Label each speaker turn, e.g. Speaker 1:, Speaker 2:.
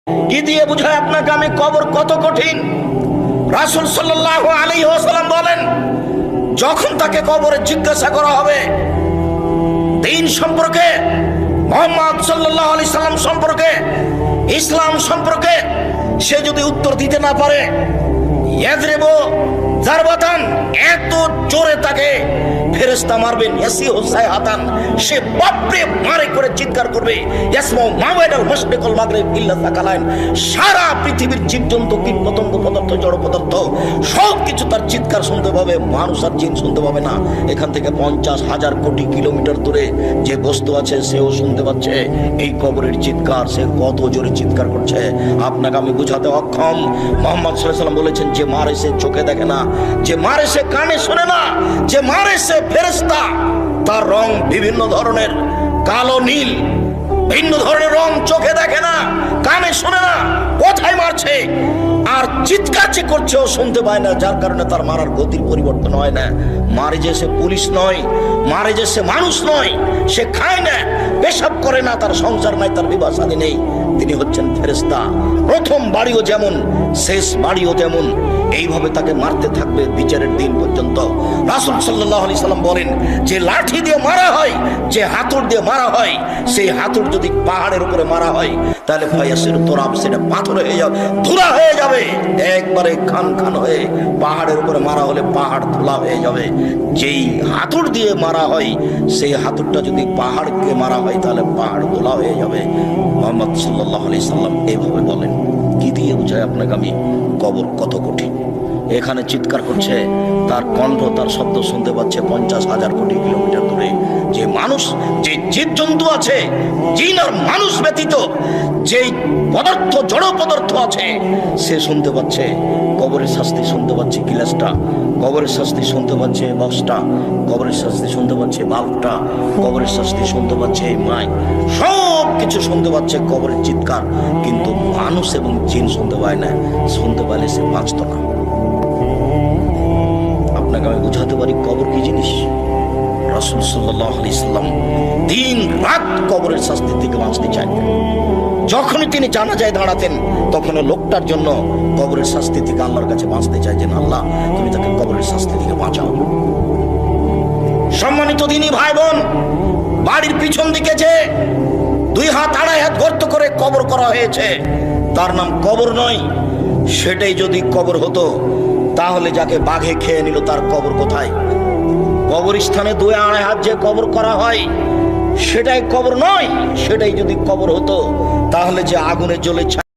Speaker 1: কি দিয়ে বুঝায় আপনাকে আমি কবর কত কঠিন? রাসূল সাল্লাল্লাহু আলাইহি ওয়াসাল্লাম বলেন, যখন তাকে কবরে জিজ্ঞাসা করা হবে দ্বীন সম্পর্কে, মুহাম্মদ সাল্লাল্লাহু আলাইহি সাল্লাম সম্পর্কে, ইসলাম সম্পর্কে, সে যদি উত্তর দিতে না পারে, ইয়াজরিবু জারবাতান, এত জোরে তাকে ফেরেশতা মারবেন, ইয়াসিহু সাইহাতান, সে বাপরে মারে করে চিৎকার করবে, ইয়াসমাউ মা বাইনাল মাশরিক ওয়াল মাগরিব ইল্লা সাকালাইন, সারা পৃথিবীর জীবজন্তু, কীট পতঙ্গ, পদার্থ, জড় পদার্থ সব কিছু তার চিৎকার শুনতে পাবে, মানুষ আর জিন শুনতে পাবে না। এখান থেকে 50,000 কোটি কিলোমিটার দূরে যে বস্তু আছে সেও শুনতে পাচ্ছে এই কবরের চিৎকার। সে কত জোরে চিৎকার করছে আপনাকে আমি বুঝাতে অক্ষম। মুহাম্মদ সাল্লাল্লাহু আলাইহি ওয়াসাল্লাম বলেছেন, যে মারে সে চোখে দেখে না, যে মারে সে কানে শোনে না, যে মারে সে ফেরেশতা, তার রং বিভিন্ন ধরনের, কালো নীল, ভিন্ন ধরনের রং, চোখে দেখে না, কানে শোনে না, কোথায় মারছে আর চিৎকার যে করছে ও শুনতে পায় না, যার কারণে তার মারার গতির পরিবর্তন হয় না। মারে যে সে পুলিশ নয়, মারে যে সে মানুষ নয়, সে খায় না, পেশাব করে না, তার সংসার নাই, তার বিবাহ শাদী নেই, তিনি হচ্ছেন ফেরেশতা। প্রথম বাড়িও যেমন, শেষ বাড়িও তেমন, এইভাবে তাকে মারতে থাকবে বিচারের দিন পর্যন্ত। রাসূল সাল্লাল্লাহু আলাইহি সাল্লাম বলেন, যে লাঠি দিয়ে মারা হয়, যে হাতুড় দিয়ে মারা হয়, সেই হাতুড় যদি পাহাড়ের উপরে মারা হয় তাহলে ফায়াসির তোরাব, সেটা পাথর হয়ে যাবে, ধুলা হয়ে যাবে, একবারে খান খান হয়ে। পাহাড়ের উপরে মারা হলে পাহাড় ধুলা হয়ে যাবে। যেই হাতুড় দিয়ে মারা হয়, সেই হাতুড়টা যদি পাহাড়কে মারা হয় তাহলে পাহাড় ধুলা হয়ে যাবে। মুহাম্মদ সাল্লাল্লাহু আলাইহি সাল্লাম এইভাবে বলেন। কি দিয়ে বুঝায় আপনাকে আমি কবর কত কঠিন? এখানে চিৎকার করছে, তার কণ্ঠ, তার শব্দ শুনতে পাচ্ছে 50,000 কোটি কিলোমিটার দূরে। যে মানুষ, যে জীবজন্তু আছে, জিন আর মানুষ ব্যতীত যে পদার্থ, জড় পদার্থ আছে, সে শুনতে পাচ্ছে কবরের শাস্তি, শুনতে পাচ্ছে গিলাসটা, কবরের শাস্তি শুনতে পাচ্ছে বক্সটা, কবরের শাস্তি শুনতে পাচ্ছে বাল্বটা, কবরের শাস্তি শুনতে পাচ্ছে এই মাইক, সব কিছু শুনতে পাচ্ছে কবরের চিৎকার। কিন্তু মানুষ এবং জিন শুনতে পায় না, শুনতে পাইলে সে বাঁচত না। আপনাকে আমি বুঝাতে পারি কবর কি জিনিস। রাসূল সাল্লাল্লাহু আলাইহি সাল্লাম দিন রাত কবরের শাস্তি থেকে বাঁচতে চাইতেন। যখনই তিনি জানাজায় দাঁড়াতেন, তখন লোকটার জন্য কবরের শাস্তি থেকে আল্লাহর কাছে বাঁচতে চাইতেন, আল্লাহ তুমি তাকে কবরের শাস্তি থেকে বাঁচাও। সম্মানিত দিনী ভাই বোন, বাড়ির পিছন দিকে যে 2 হাত 2.5 হাত গর্ত করে কবর করা হয়েছে, তার নাম কবর নয়। সেটাই যদি কবর হতো, তাহলে যাকে বাঘে খেয়ে নিল তার কবর কোথায়? কবরস্থানে 2-2.5 হাত যে কবর করা হয়, সেটাই কবর নয়। সেটাই যদি কবর হতো, তাহলে যে আগুনে জ্বলে